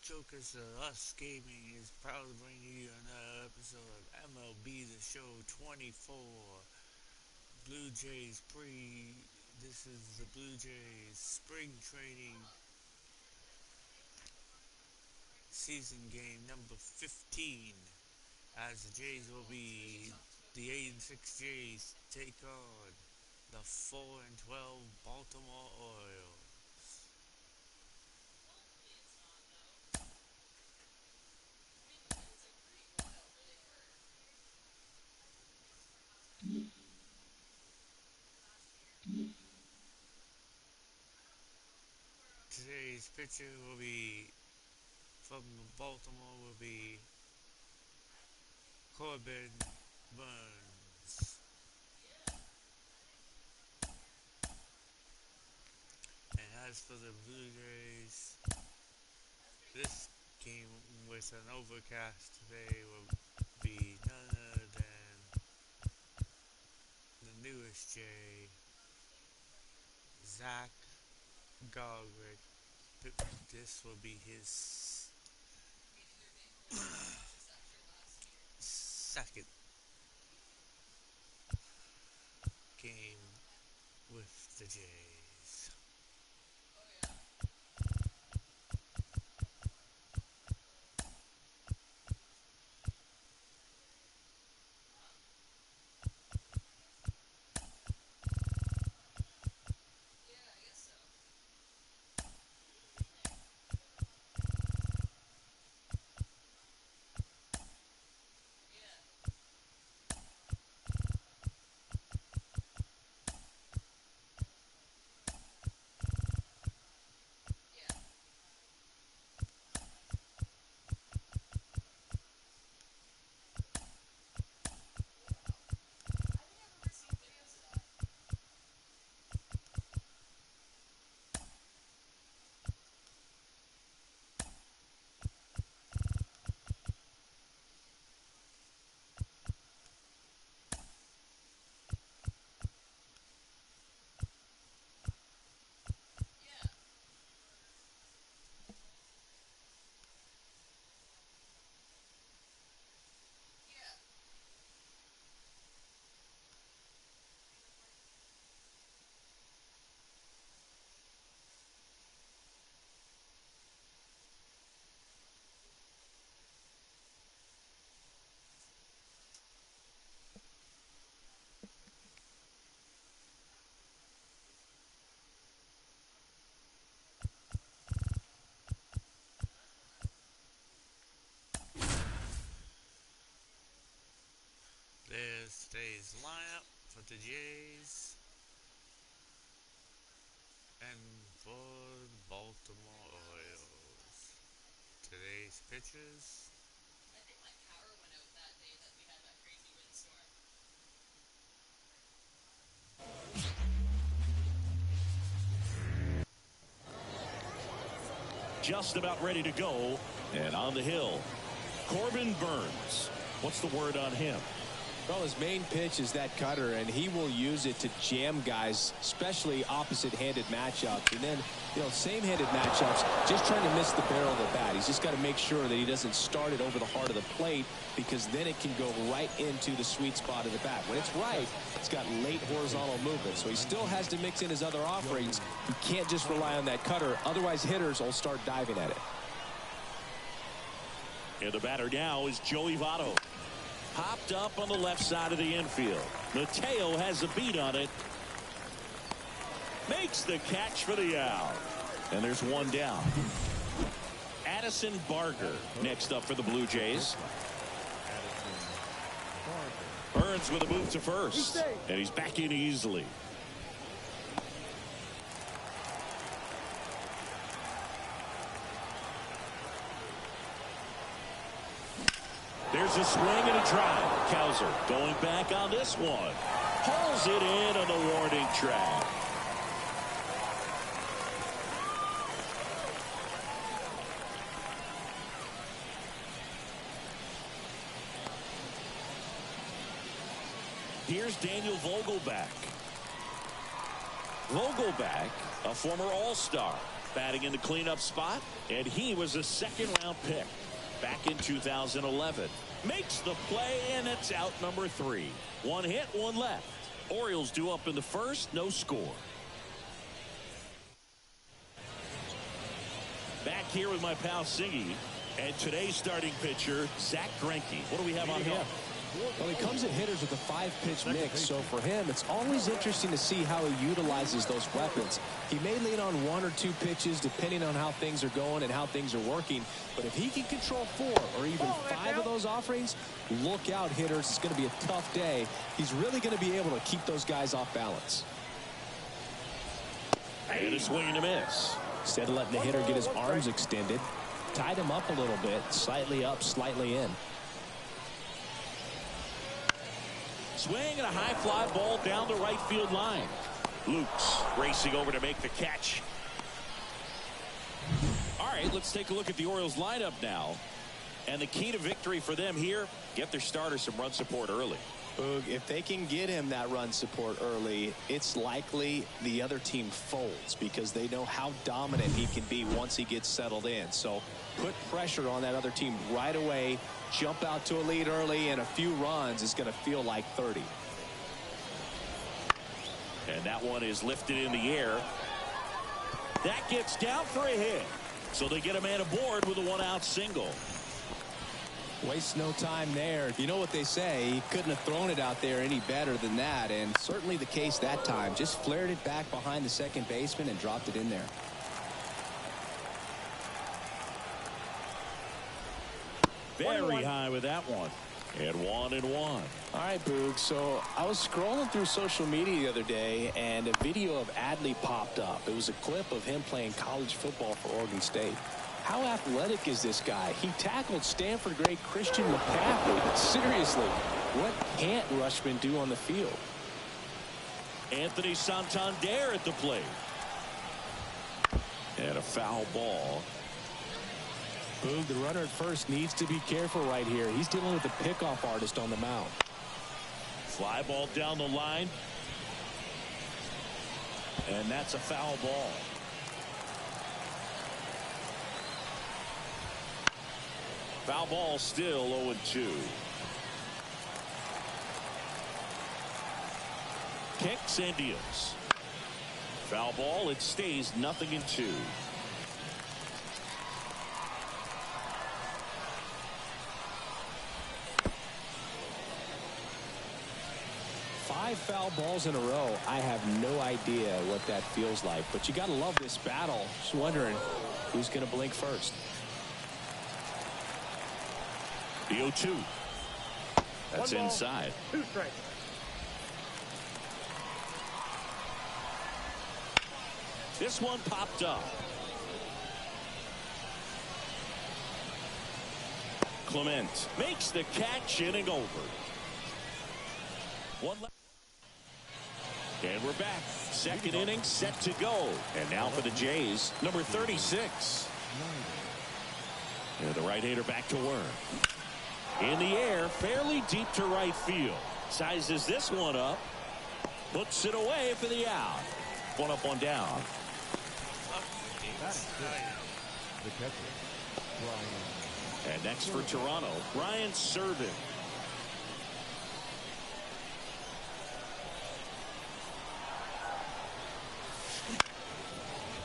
Jokers of Us Gaming is proud to bring you another episode of MLB The Show 24. Blue Jays This is the Blue Jays spring training season game number 15. As the Jays will be the 8-6 Jays take on the 4-12 Baltimore Orioles. Today's pitcher will be from Baltimore will be Corbin Burns. And as for the Blue Jays, this game with an overcast today will be none other than the newest Jay, Zach Garwick. This will be his second game with the Jays. There's today's lineup for the Jays and for the Baltimore Orioles. Today's pitchers. Just about ready to go, and on the hill, Corbin Burns. What's the word on him? Well, his main pitch is that cutter, and he will use it to jam guys, especially opposite-handed matchups. And then, same-handed matchups, just trying to miss the barrel of the bat. He's just got to make sure that he doesn't start it over the heart of the plate, because then it can go right into the sweet spot of the bat. When it's right, it's got late horizontal movement, so he still has to mix in his other offerings. He can't just rely on that cutter, otherwise hitters will start diving at it. And the batter now is Joey Votto. Popped up on the left side of the infield. Mateo has a beat on it. Makes the catch for the out. And there's one down. Addison Barger next up for the Blue Jays. Burns with a move to first. And he's back in easily. There's a swing and a drive. Kowser going back on this one. Pulls it in on the warning track. Here's Daniel Vogelback. Vogelback, a former All-Star. batting in the cleanup spot, and he was a second-round pick back in 2011. Makes the play, and it's out number 3. One hit, one left. Orioles due up in the first, no score. Back here with my pal Siggy, and today's starting pitcher, Zach Greinke. What do we have on him? Well, he comes at hitters with a 5-pitch mix, so for him, it's always interesting to see how he utilizes those weapons. He may lean on 1 or 2 pitches depending on how things are going and how things are working, but if he can control 4 or even 5 of those offerings, look out, hitters. It's going to be a tough day. He's really going to be able to keep those guys off balance. And a swing and a miss. Instead of letting the hitter get his arms extended, tied him up a little bit, slightly up, slightly in. Swing and a high fly ball down the right field line. Lukes racing over to make the catch. All right, let's take a look at the Orioles lineup now. And the key to victory for them here, get their starter some run support early. Boog, if they can get him that run support early, it's likely the other team folds because they know how dominant he can be once he gets settled in. So put pressure on that other team right away. Jump out to a lead early, and a few runs is going to feel like 30. And that one is lifted in the air. That gets down for a hit. So they get a man aboard with a 1-out single. Waste no time there. You know what they say, he couldn't have thrown it out there any better than that, and certainly the case that time. Just flared it back behind the second baseman and dropped it in there. Very high with that one. And 1-1. All right, Boog. So I was scrolling through social media the other day, and a video of Adley popped up. It was a clip of him playing college football for Oregon State. How athletic is this guy? He tackled Stanford great Christian McCaffrey. Seriously, what can't Rushman do on the field? Anthony Santander at the plate. And a foul ball. Boog, the runner at first needs to be careful right here. He's dealing with a pickoff artist on the mound. Fly ball down the line. And that's a foul ball. Foul ball still 0-2. Kicks and deals. Foul ball, it stays 0-2. Five foul balls in a row. I have no idea what that feels like, but you got to love this battle. Just wondering who's going to blink first. The 0-2. That's inside. 2 strikes. This one popped up. Clement makes the catch, inning over. One left. And we're back. Second inning set to go. And now for the Jays, number 36. And the right-hander back to work. In the air, fairly deep to right field. Sizes this one up. Puts it away for the out. One up, one down. And next for Toronto, Ryan Servin.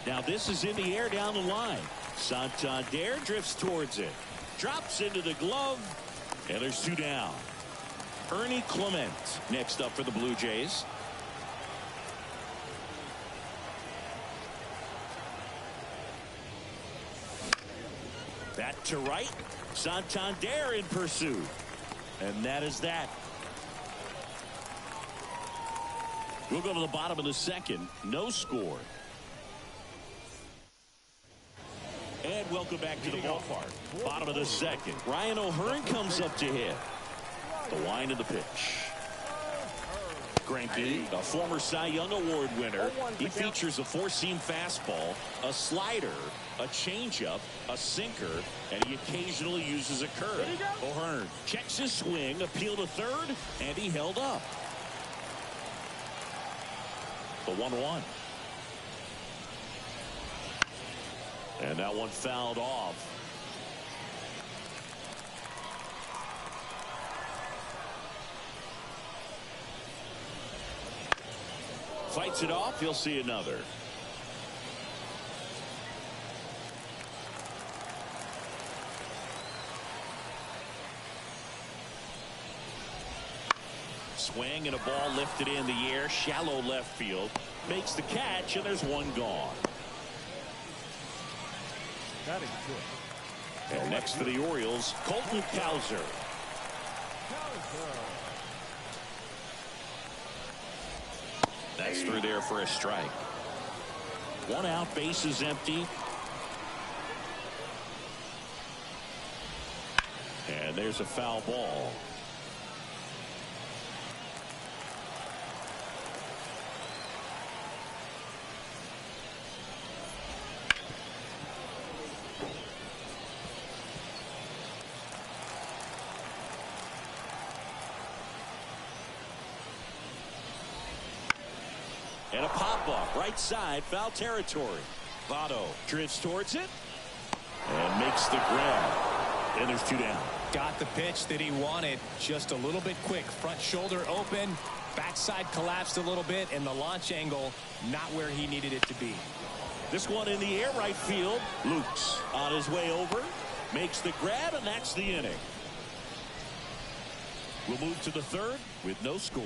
Now this is in the air down the line. Santander drifts towards it. Drops into the glove. And there's 2 down. Ernie Clement next up for the Blue Jays. That to right. Santander in pursuit. And that is that. We'll go to the bottom of the second. No score. And welcome back to the ballpark. Bottom of the second. Ryan O'Hearn comes up to hit. The wind of the pitch. Greinke, a former Cy Young Award winner. He features a 4-seam fastball, a slider, a changeup, a sinker, and he occasionally uses a curve. O'Hearn checks his swing, appealed to third, and he held up. The 1-1. And that one fouled off. Fights it off. He'll see another. Swing and a ball lifted in the air. Shallow left field. Makes the catch, and there's one gone. That is good. And next for the Orioles, Colton Cowser. That's through there for a strike. One out, bases empty. And there's a foul ball. And a pop-up, right side, foul territory. Votto drifts towards it and makes the grab. And there's two down. Got the pitch that he wanted, just a little bit quick. Front shoulder open, backside collapsed a little bit, and the launch angle not where he needed it to be. This one in the air, right field. Lukes on his way over, makes the grab, and that's the inning. We'll move to the third with no score.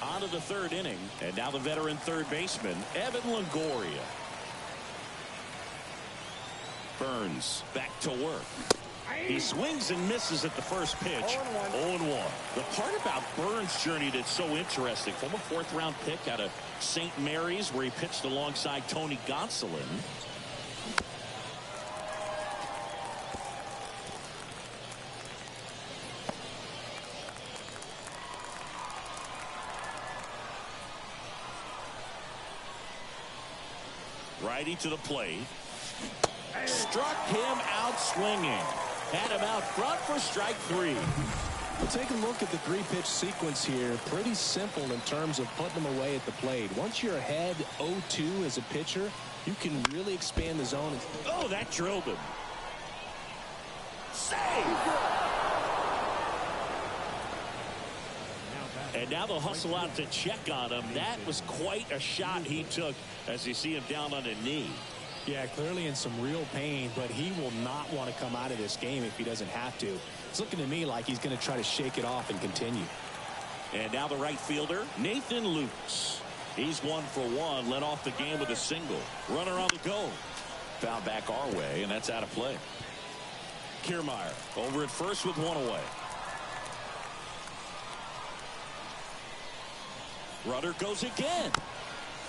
On to the third inning, and now the veteran third baseman, Evan Longoria. Burns back to work. He swings and misses at the first pitch. 0-1. The part about Burns' journey that's so interesting, from a fourth-round pick out of St. Mary's, where he pitched alongside Tony Gonsolin. Righty to the plate. Struck him out swinging. Had him out front for strike three. Well, take a look at the three-pitch sequence here. Pretty simple in terms of putting them away at the plate. Once you're ahead 0-2 as a pitcher, you can really expand the zone. Oh, that drilled him. Save! And now they'll hustle out to check on him. That was quite a shot he took as you see him down on a knee. Yeah, clearly in some real pain, but he will not want to come out of this game if he doesn't have to. It's looking to me like he's going to try to shake it off and continue. And now the right fielder, Nathan Lukes. He's 1 for 1, led off the game with a single. Runner on the go. Foul back our way, and that's out of play. Kiermaier over at first with one away. Runner goes again.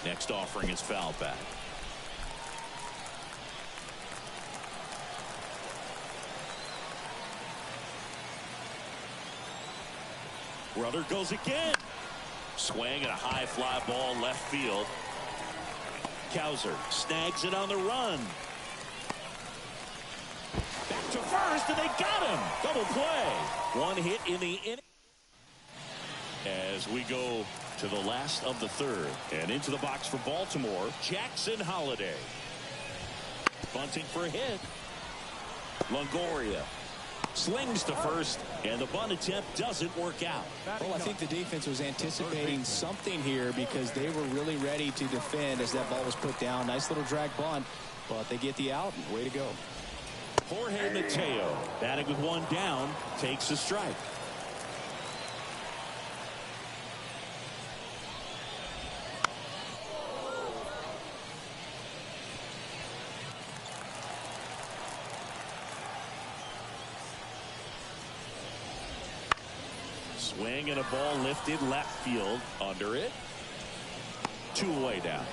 Next offering is foul back. Runner goes again. Swing and a high fly ball left field. Cowser snags it on the run. Back to first, and they got him. Double play. One hit in the inning. As we go to the last of the third, and into the box for Baltimore, Jackson Holliday. Bunting for a hit. Longoria slings to first, and the bunt attempt doesn't work out. Well, I think the defense was anticipating something here because they were really ready to defend as that ball was put down. Nice little drag bunt, but they get the out. Way to go. Jorge Mateo, batting with one down, takes a strike. Swing and a ball lifted left field under it. Two away down.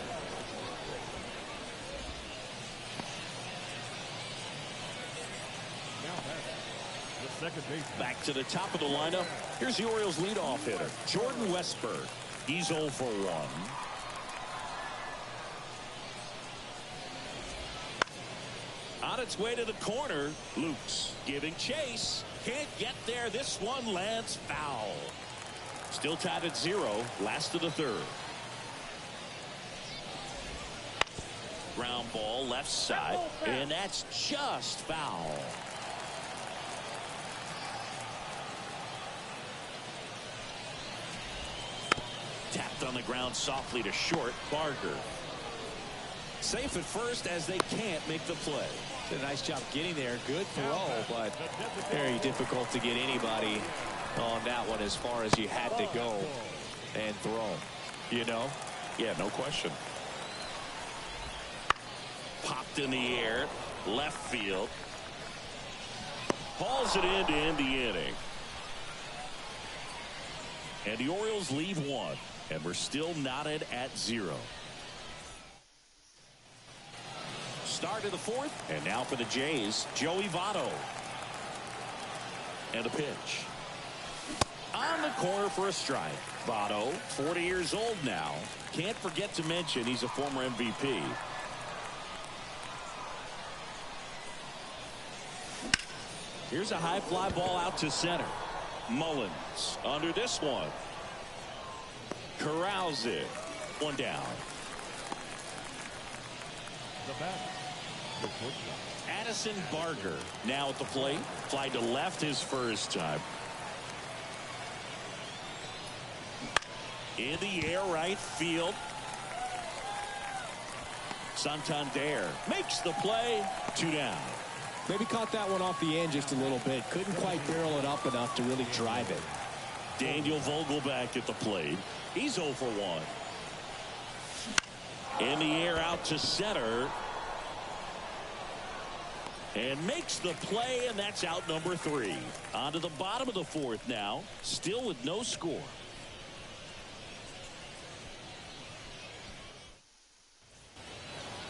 Back to the top of the lineup. Here's the Orioles leadoff hitter, Jordan Westburg. He's 0 for 1. On its way to the corner, Lukes giving chase. Can't get there. This one lands foul. Still tied at 0. Last of the third. Ground ball left side. And that's just foul. Tapped on the ground softly to short. Barger. Safe at first as they can't make the play. Did a nice job getting there. Good throw, but very difficult to get anybody on that one as far as you had to go and throw. You know? Yeah, no question. Popped in the air. Left field. Hauls it in to end the inning. And the Orioles leave one. And we're still knotted at 0. Start of the fourth. And now for the Jays, Joey Votto. And a pitch. On the corner for a strike. Votto, 40 years old now. Can't forget to mention he's a former MVP. Here's a high fly ball out to center. Mullins under this one. Corrals it. One down. The batter, the shortstop. Addison Barger now at the plate. Fly to left his first time. In the air right field. Santander makes the play. 2 down. Maybe caught that one off the end just a little bit. Couldn't quite barrel it up enough to really drive it. Daniel Vogelback at the plate. He's 0 for 1. In the air out to center. And makes the play, and that's out number 3. On to the bottom of the fourth now. Still with no score.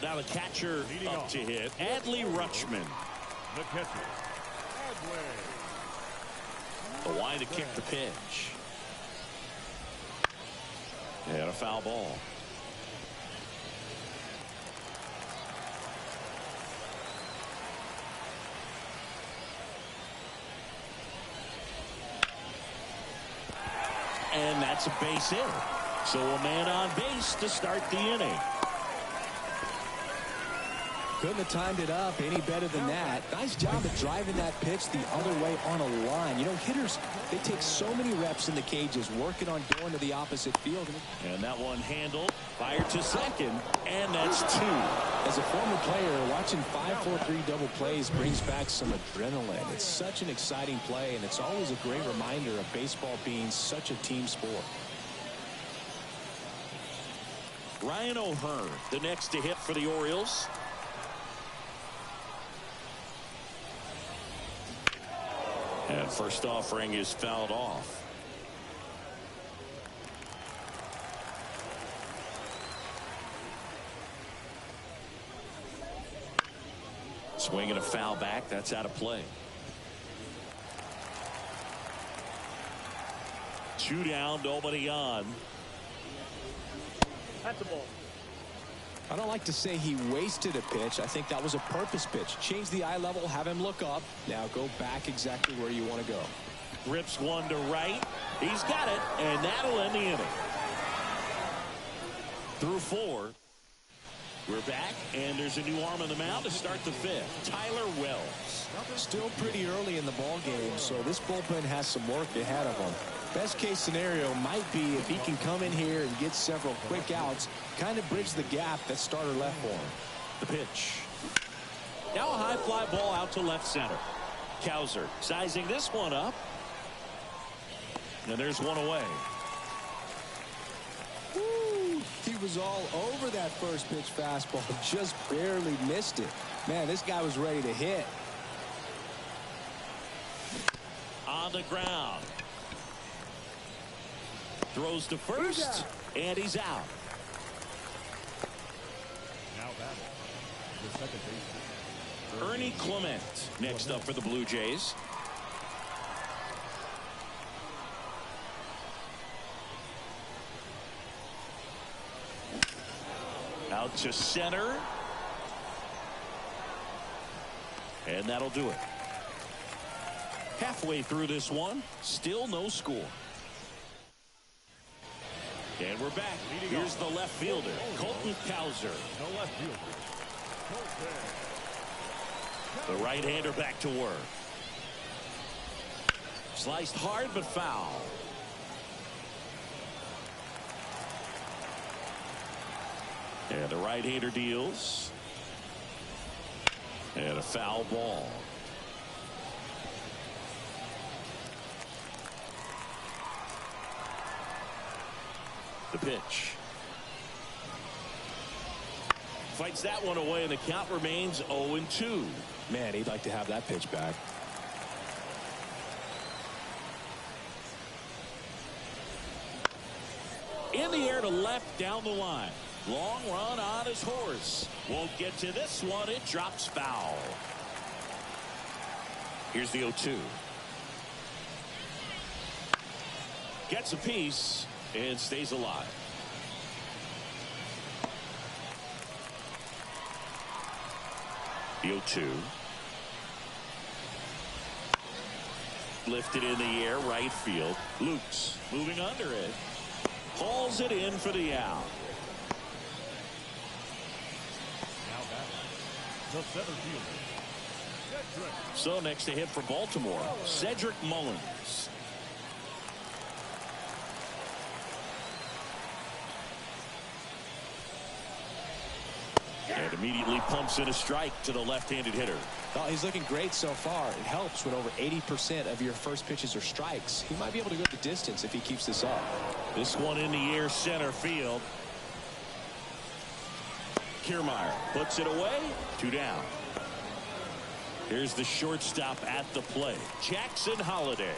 Now the catcher up to hit. Adley Rutschman. The catcher, Adley. The line to kick the pitch. And a foul ball. And that's a base hit. So a man on base to start the inning. Couldn't have timed it up any better than that. Nice job of driving that pitch the other way on a line. You know, hitters, they take so many reps in the cages working on going to the opposite field. And that one handled, fired to second, and that's 2. As a former player, watching 5-4-3 double plays brings back some adrenaline. It's such an exciting play, and it's always a great reminder of baseball being such a team sport. Ryan O'Hearn, the next to hit for the Orioles. And first offering is fouled off. Swinging a foul back. That's out of play. 2 down, nobody on. That's the ball. I don't like to say he wasted a pitch. I think that was a purpose pitch. Change the eye level, have him look up. Now go back exactly where you want to go. Rips one to right. He's got it, and that'll end the inning. Through 4. We're back, and there's a new arm on the mound to start the 5th. Tyler Wells. Still pretty early in the ball game, so this bullpen has some work ahead of him. Best case scenario might be if he can come in here and get several quick outs, kind of bridge the gap that starter left for him. The pitch. Now a high fly ball out to left center. Cowser sizing this one up. And there's one away. Woo! He was all over that first pitch fastball, just barely missed it. Man, this guy was ready to hit. On the ground. Throws to first, and he's out. Now batting, the second baseman, Ernie Clement next up for the Blue Jays. Out to center. And that'll do it. Halfway through this one, still no score. And we're back. Here's the left fielder, Colton Cowser. The left fielder, Colton. The right-hander back to work. Sliced hard but foul. And the right-hander deals. And a foul ball. The pitch. Fights that one away, and the count remains 0-2. Man, he'd like to have that pitch back. In the air to left down the line. Long run on his horse. Won't get to this one. It drops foul. Here's the 0-2. Gets a piece and stays alive. The 0-2. Lifted in the air, right field. Lukes moving under it. Hauls it in for the out. Now batting, the center fielder, Cedric. So next to hit for Baltimore, Cedric Mullins. And immediately pumps in a strike to the left-handed hitter. Oh, he's looking great so far. It helps when over 80% of your first pitches are strikes. He might be able to go the distance if he keeps this up. This one in the air, center field. Kiermaier puts it away. 2 down. Here's the shortstop at the plate, Jackson Holliday.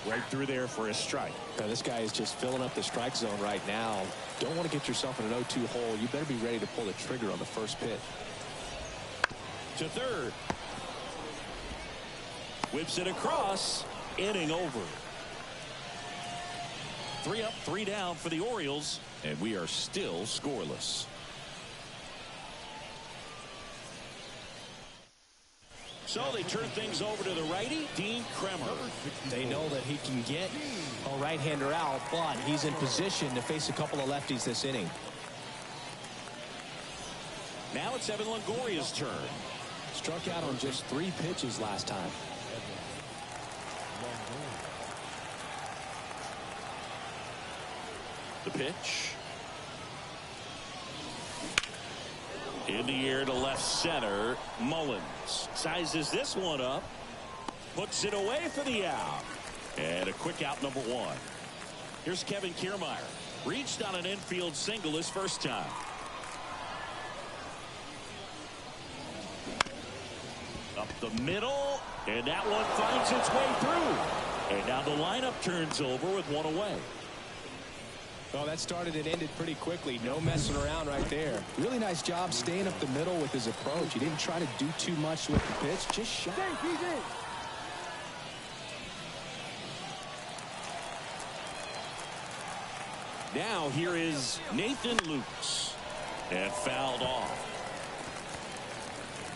Right through there for a strike. Now, this guy is just filling up the strike zone right now. Don't want to get yourself in an 0-2 hole. You better be ready to pull the trigger on the first pitch. To third. Whips it across. Inning over. 3 up, 3 down for the Orioles, and we are still scoreless. So they turn things over to the righty, Dean Kremer. They know that he can get a right-hander out, but he's in position to face a couple of lefties this inning. Now it's Evan Longoria's turn. Struck out on just 3 pitches last time. The pitch. In the air to left center, Mullins sizes this one up, puts it away for the out, and a quick out, number 1. Here's Kevin Kiermaier. Reached on an infield single his first time. Up the middle, and that one finds its way through. And now the lineup turns over with 1 away. Well, that started and ended pretty quickly. No messing around right there. Really nice job staying up the middle with his approach. He didn't try to do too much with the pitch. Just shot. Now here is Nathan Lukes. And fouled off.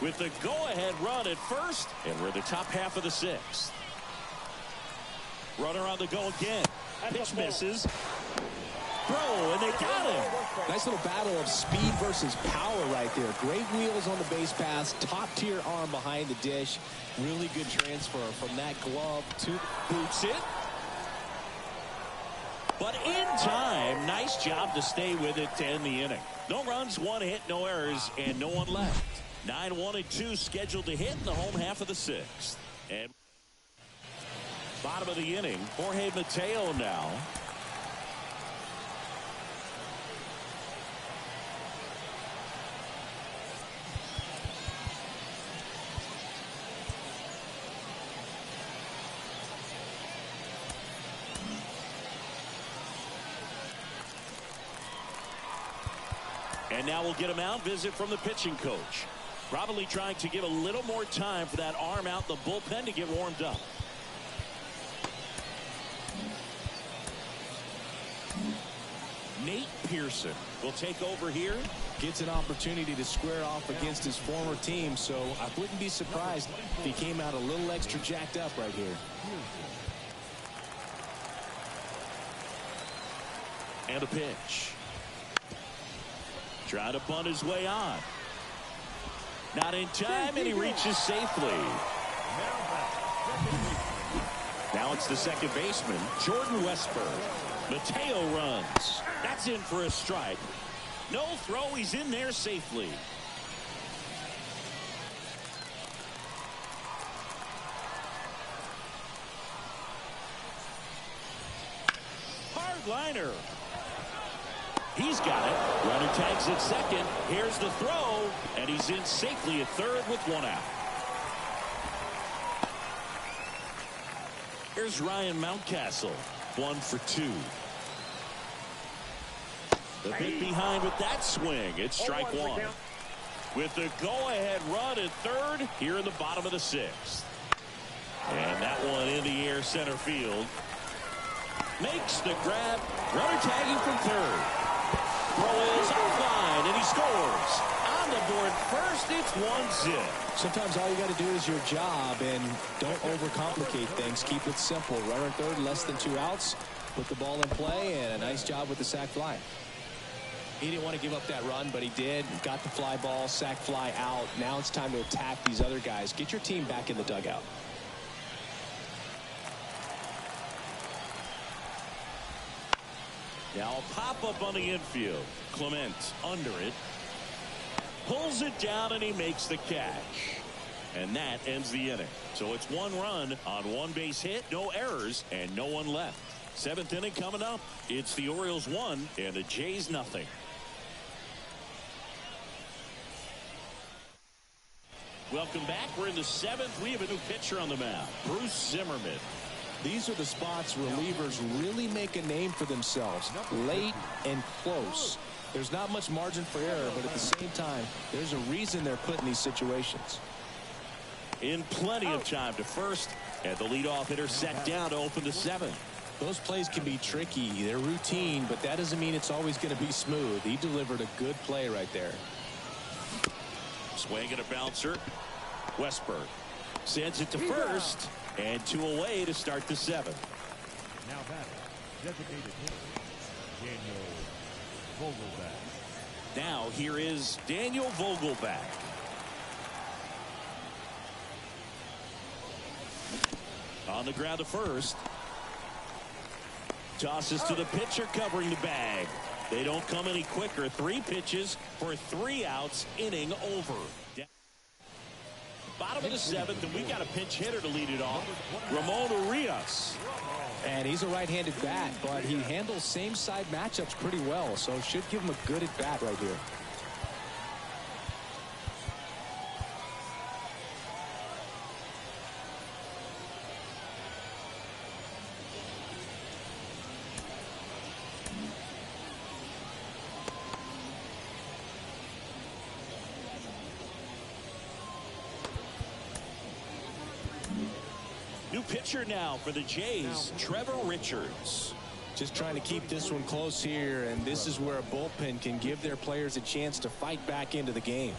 With the go-ahead run at first, and we're the top half of the 6th. Runner on the go again. Pitch misses. Throw, and they got him. Nice little battle of speed versus power right there. Great wheels on the base pass. Top-tier arm behind the dish. Really good transfer from that glove to Boots it. But in time, nice job to stay with it to end the inning. No runs, 1 hit, no errors, and no one left. 9-1-2 scheduled to hit in the home half of the 6th. And bottom of the inning, Jorge Mateo now. And now we'll get a mound visit from the pitching coach. Probably trying to give a little more time for that arm out the bullpen to get warmed up. Nate Pearson will take over here. Gets an opportunity to square off against his former team, so I wouldn't be surprised if he came out a little extra jacked up right here. And a pitch. Trying to bunt his way on. Not in time, and he reaches safely. Now it's the second baseman, Jordan Westburg. Mateo runs. That's in for a strike. No throw, he's in there safely. Hard liner. He's got it. Runner tags at second. Here's the throw, and he's in safely at third with one out. Here's Ryan Mountcastle, 1 for 2. The big behind with that swing. It's strike one. With the go-ahead run at third here in the bottom of the sixth. And that one in the air center field. Makes the grab. Runner tagging from third. Throw is offline, and he scores. On the board first, it's 1-0. Sometimes all you got to do is your job, and don't overcomplicate things. Keep it simple. Runner third, less than 2 outs. Put the ball in play, and a nice job with the sac fly. He didn't want to give up that run, but he did. Got the fly ball, sac fly out. Now it's time to attack these other guys. Get your team back in the dugout. Now a pop-up on the infield. Clement under it. Pulls it down, and he makes the catch. And that ends the inning. So it's 1 run on 1 base hit, no errors, and no one left. 7th inning coming up. It's the Orioles 1 and the Jays nothing. Welcome back. We're in the 7th. We have a new pitcher on the mound, Bruce Zimmerman. These are the spots relievers really make a name for themselves. Late and close. There's not much margin for error, but at the same time, there's a reason they're put in these situations. In plenty of time to first, and the leadoff hitter set down to open the 7th. Those plays can be tricky. They're routine, but that doesn't mean it's always going to be smooth. He delivered a good play right there. Swing and a bouncer. Westburg sends it to first, and 2 away to start the 7th. Now batting, designated hitter, Daniel Vogelbach. Now here is Daniel Vogelbach. On the ground to first. Tosses to the pitcher covering the bag. They don't come any quicker. 3 pitches for 3 outs. Inning over. Bottom of the 7th, and we got a pinch hitter to lead it off. Ramon Urias. And he's a right-handed bat, but he handles same-side matchups pretty well, so should give him a good at-bat right here. New pitcher now for the Jays, Trevor Richards. Just trying to keep this one close here, and this is where a bullpen can give their players a chance to fight back into the game.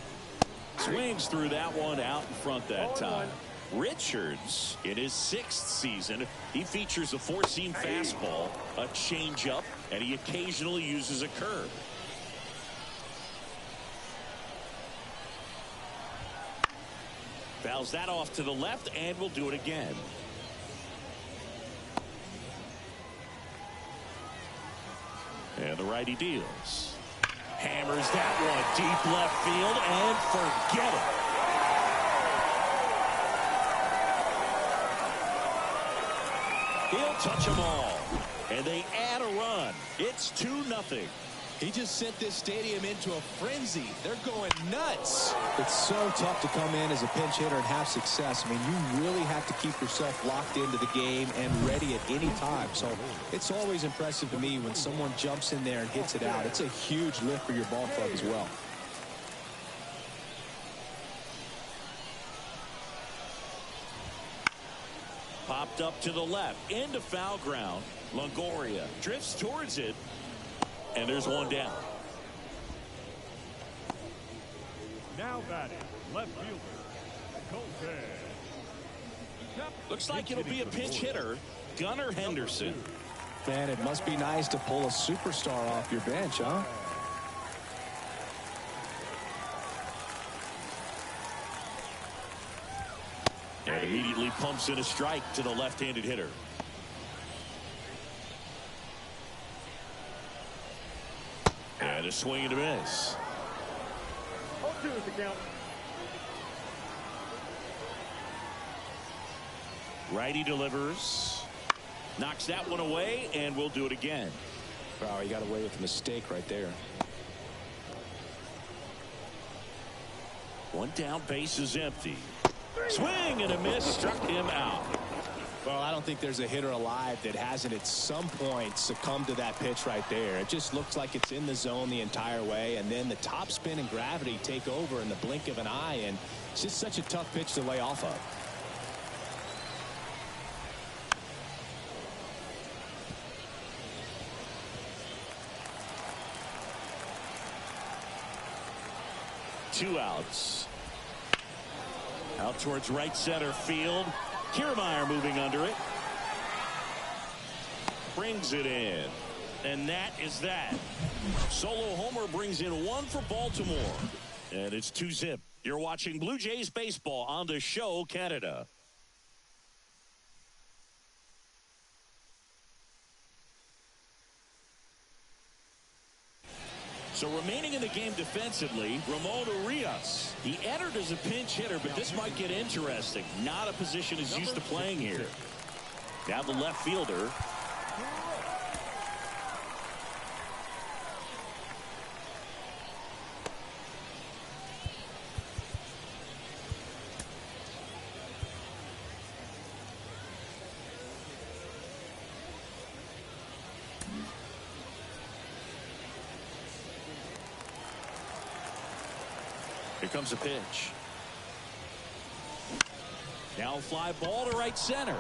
Swings through that one out in front that time. Richards, in his 6th season, he features a 4-seam fastball, a changeup, and he occasionally uses a curve. Fouls that off to the left, and will do it again. And the righty deals. Hammers that one deep left field, and forget it. He'll touch them all. And they add a run. It's 2-0. He just sent this stadium into a frenzy. They're going nuts. It's so tough to come in as a pinch hitter and have success. I mean, you really have to keep yourself locked into the game and ready at any time. So it's always impressive to me when someone jumps in there and hits it out. It's a huge lift for your ball club as well. Popped up to the left into foul ground. Longoria drifts towards it. And there's one down. Now batting, left fielder, Colton. Looks like it'll be a pinch hitter, Gunnar Henderson. man. It must be nice to pull a superstar off your bench, huh? And immediately pumps in a strike to the left-handed hitter. And a swing and a miss. 0-2 is the count. Righty delivers. Knocks that one away, and we'll do it again. Wow, he got away with a mistake right there. One down, base is empty. Swing and a miss, struck him out. Well, I don't think there's a hitter alive that hasn't at some point succumbed to that pitch right there. It just looks like it's in the zone the entire way, and then the top spin and gravity take over in the blink of an eye, and it's just such a tough pitch to lay off of. Two outs. Out towards right center field. Kiermaier moving under it. Brings it in. And that is that. Solo homer brings in one for Baltimore. And it's 2-zip. You're watching Blue Jays baseball on the show Canada. So remaining in the game defensively, Ramon Urias. He entered as a pinch hitter, but this might get interesting. Not a position he's used to playing here. Now the left fielder. Here comes a pitch. Now a fly ball to right center.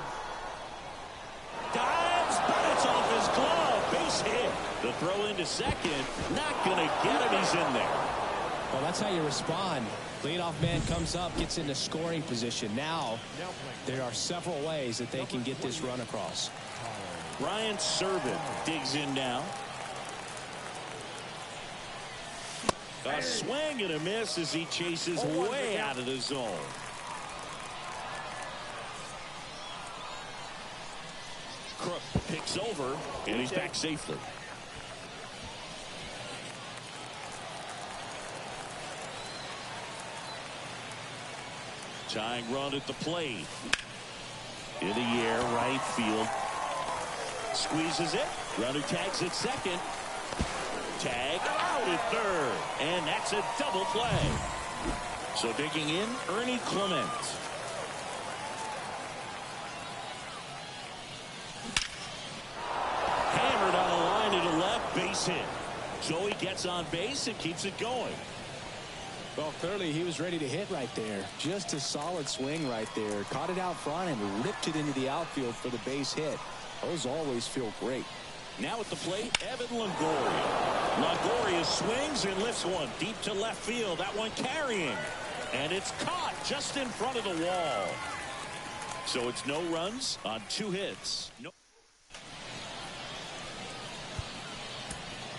Dives, but it's off his glove. Base hit. The throw into second. Not going to get him. He's in there. Well, that's how you respond. Leadoff man comes up, gets into scoring position. Now, there are several ways that they can get this run across. Ryan Serven digs in now. A swing and a miss as he chases way out of the zone. Crook picks over, and he's back safely. Tying run at the plate. In the air, right field. Squeezes it. Runner tags at second. Tag out at third. And that's a double play. So digging in, Ernie Clement. Hammered on the line to the left, base hit. Joey gets on base and keeps it going. Well, clearly he was ready to hit right there. Just a solid swing right there. Caught it out front and ripped it into the outfield for the base hit. Those always feel great. Now at the plate, Evan Longoria. Longoria swings and lifts one deep to left field. That one carrying. And it's caught just in front of the wall. So it's no runs on 2 hits. No.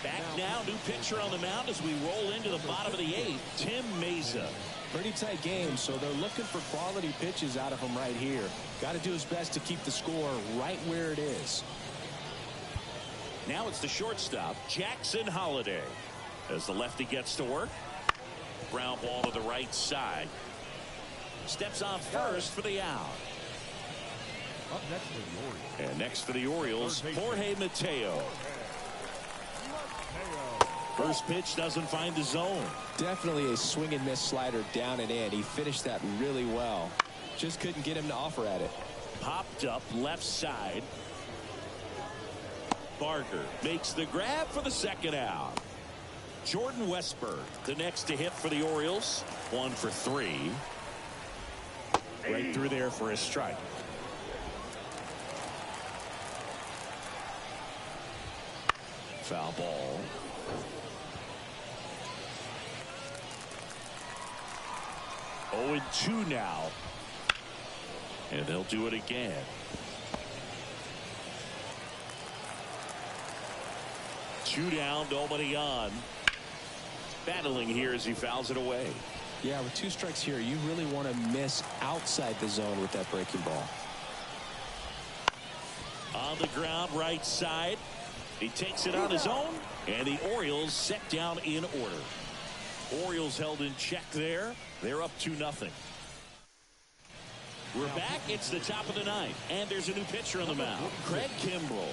Back now, new pitcher on the mound as we roll into the bottom of the 8th, Tim Meza. Pretty tight game, so they're looking for quality pitches out of him right here. Got to do his best to keep the score right where it is. Now it's the shortstop, Jackson Holliday. As the lefty gets to work. Ground ball to the right side. Steps on first for the out. Up next for the Orioles. And next for the Orioles, Jorge Mateo. First pitch doesn't find the zone. Definitely a swing and miss slider down and in. He finished that really well. Just couldn't get him to offer at it. Popped up left side. Barker makes the grab for the second out. Jordan Westburg, the next to hit for the Orioles. 1 for 3. Right through there for a strike. Foul ball. Oh, and 2 now. And they'll do it again. 2 down, nobody on. Battling here as he fouls it away. Yeah, with 2 strikes here, you really want to miss outside the zone with that breaking ball. On the ground, right side. He takes it on his own, and the Orioles set down in order. Orioles held in check there. They're up 2-0. We're back. It's the top of the 9th, and there's a new pitcher on the mound, Craig Kimbrell.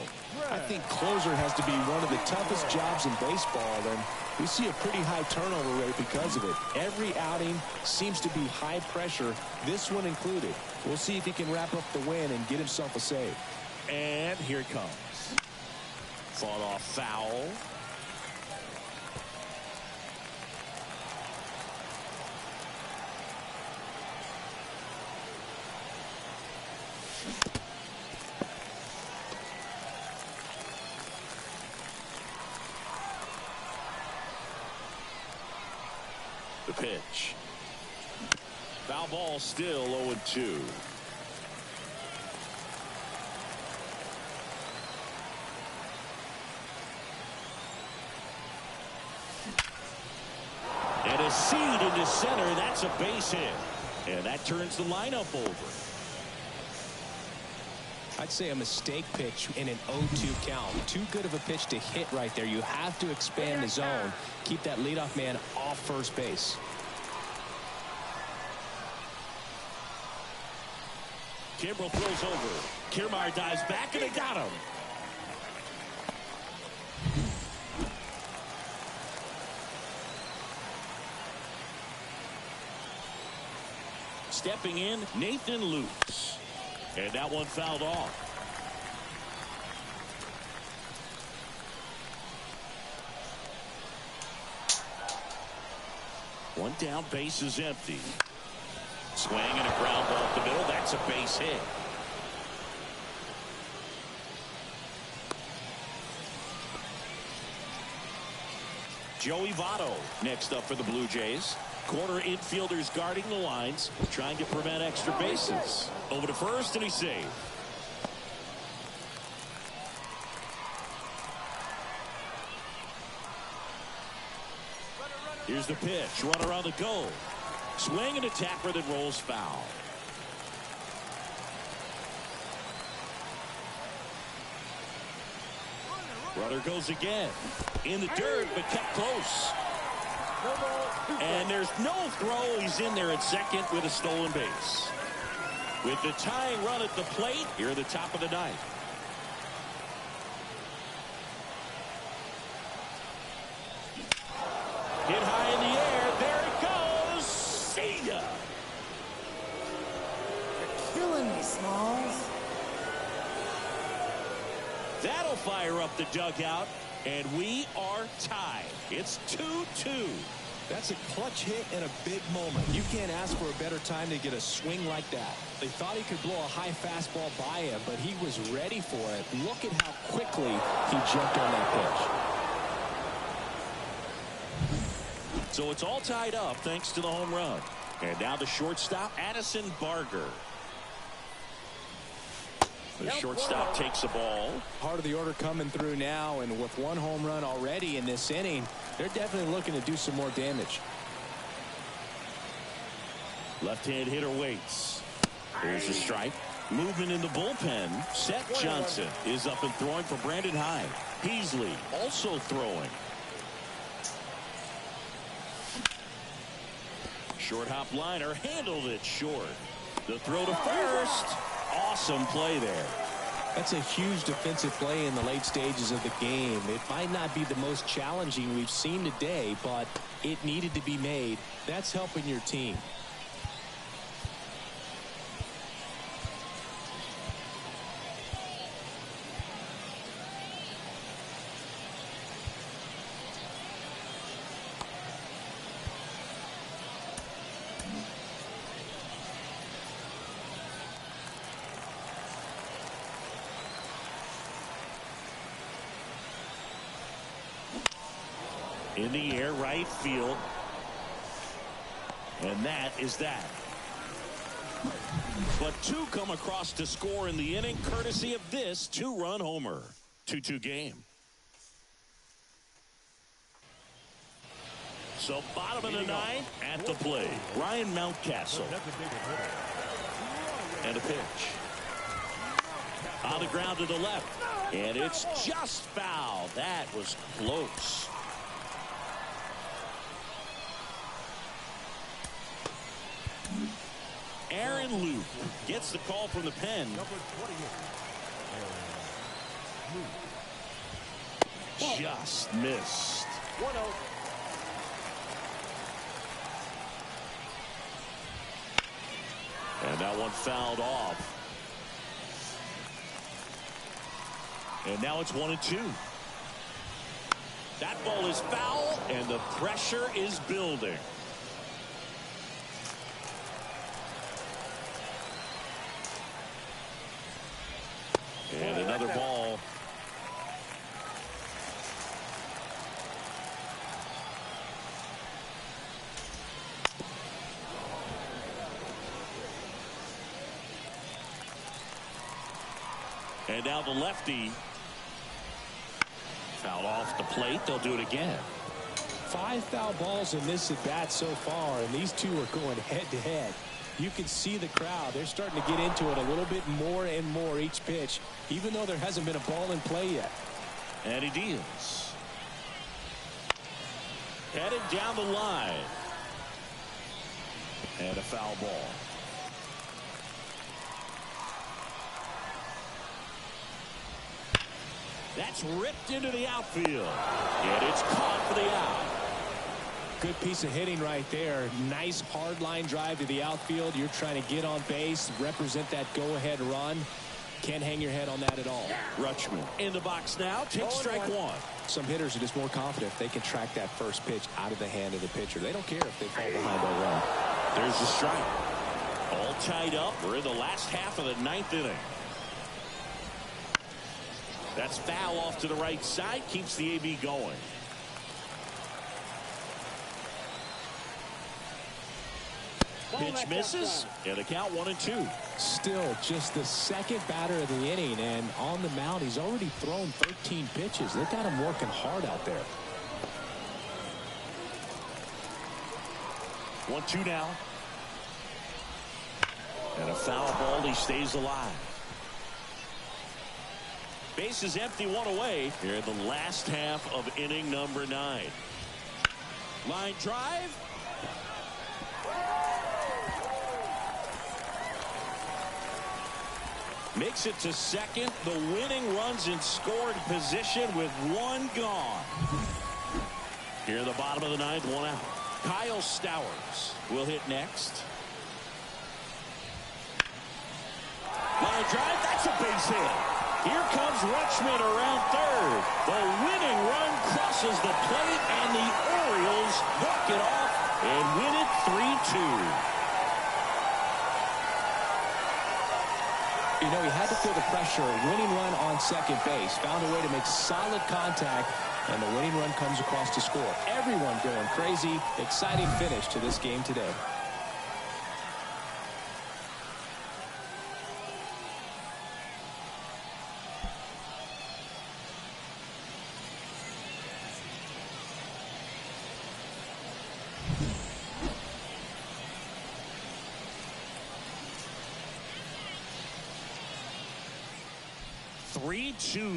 I think closer has to be one of the toughest jobs in baseball, and we see a pretty high turnover rate because of it. Every outing seems to be high pressure, this one included. We'll see if he can wrap up the win and get himself a save. And here it comes. Fought off foul. The pitch. Foul ball, still 0-2. And a seed into center. That's a base hit. And that turns the lineup over. I'd say a mistake pitch in an 0-2 count. Too good of a pitch to hit right there. You have to expand the zone. Keep that leadoff man off first base. Kimbrell throws over. Kiermaier dives back, and they got him. Stepping in, Nathan Lukes. And that one fouled off. One down, base is empty. Swing and a ground ball up the middle. That's a base hit. Joey Votto next up for the Blue Jays. Corner infielders guarding the lines, trying to prevent extra bases. Over to first, and he's safe. Here's the pitch. Runner on the go. Swing and a tapper that rolls foul. Runner goes again. In the dirt, but kept close. And there's no throw. He's in there at second with a stolen base. With the tying run at the plate, here at the top of the 9th. Hit high in the air. There it goes. See ya. You're killing me, Smalls. That'll fire up the dugout. And we are tied. It's 2-2. That's a clutch hit and a big moment. You can't ask for a better time to get a swing like that. They thought he could blow a high fastball by him, but he was ready for it. Look at how quickly he jumped on that pitch. So it's all tied up thanks to the home run. And now the shortstop, Addison Barger. The shortstop takes the ball. Part of the order coming through now, and with 1 home run already in this inning, they're definitely looking to do some more damage. Left-hand hitter waits. Here's a strike. Movement in the bullpen. Seth Johnson is up and throwing for Brandon Hyde. Peasley also throwing. Short hop liner handled it short. The throw to first. Awesome play there. That's a huge defensive play in the late stages of the game. It might not be the most challenging we've seen today, but it needed to be made. That's helping your team. In the air, right field. And that is that. But 2 come across to score in the inning, courtesy of this 2-run homer. 2-2 game. So bottom of the ninth at the plate, Ryan Mountcastle. And a pitch. On the ground to the left. And it's just foul. That was close. Aaron Luke gets the call from the pen. Just missed. 1-0. And that one fouled off. And now it's 1-2. That ball is foul, and the pressure is building. And another ball. And now the lefty. Fouled off the plate. They'll do it again. 5 foul balls in this at bat so far, and these two are going head to head. You can see the crowd. They're starting to get into it a little bit more and more each pitch, even though there hasn't been a ball in play yet. And he deals. Headed down the line. And a foul ball. That's ripped into the outfield. And it's caught for the out. Good piece of hitting right there. Nice hard line drive to the outfield. You're trying to get on base, represent that go-ahead run. Can't hang your head on that at all. Rutschman in the box now. Takes strike one. Some hitters are just more confident if they can track that first pitch out of the hand of the pitcher. They don't care if they fall behind or run. There's the strike. All tied up. We're in the last half of the ninth inning. That's foul off to the right side. Keeps the AB going. Pitch misses, and the count 1-2. Still just the second batter of the inning, and on the mound, he's already thrown 13 pitches. They got him working hard out there. 1-2 now. And a foul ball. He stays alive. Base is empty, one away here in the last half of inning number 9. Line drive. Makes it to second. The winning runs in scoring position with one gone. Here in the bottom of the ninth, one out. Kyle Stowers will hit next. Line drive. That's a base hit. Here comes Rutschman around third. The winning run crosses the plate, and the Orioles walk it off and win it 3-2. You know, he had to feel the pressure. Winning run on second base. Found a way to make solid contact, and the winning run comes across to score. Everyone going crazy. Exciting finish to this game today.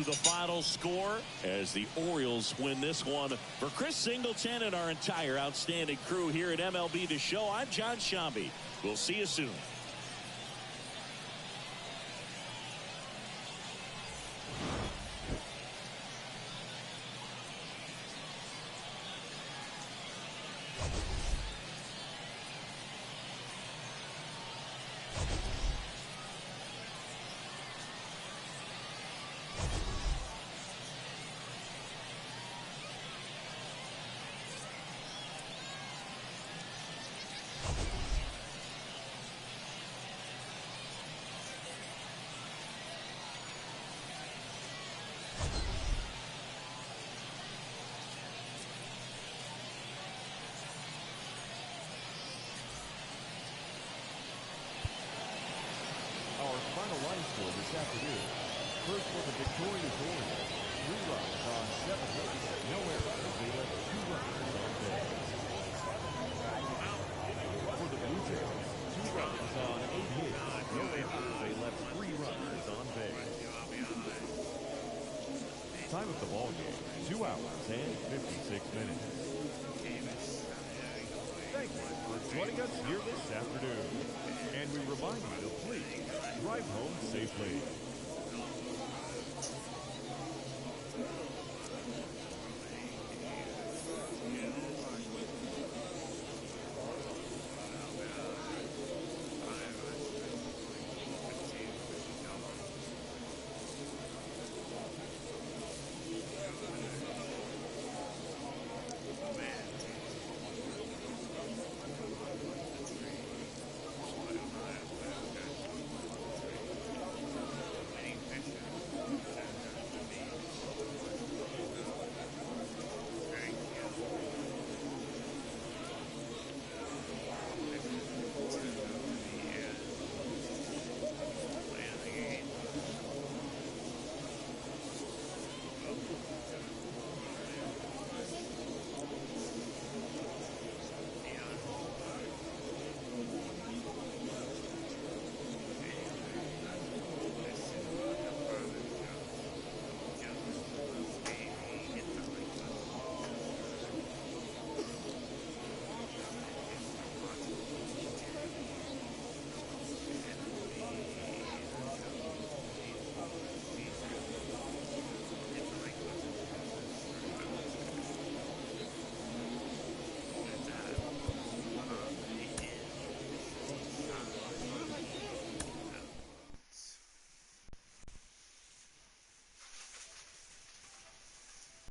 The final score as the Orioles win this one. For Chris Singleton and our entire outstanding crew here at MLB The Show, I'm John Shambi. We'll see you soon. This afternoon. First for the victorious Orioles, 3 runs on 7 hits, no errors, gave up 2 runs on base. of the ball game, 2 hours and 56 minutes. Thank you for joining us here this afternoon. And we remind you to please drive home safely.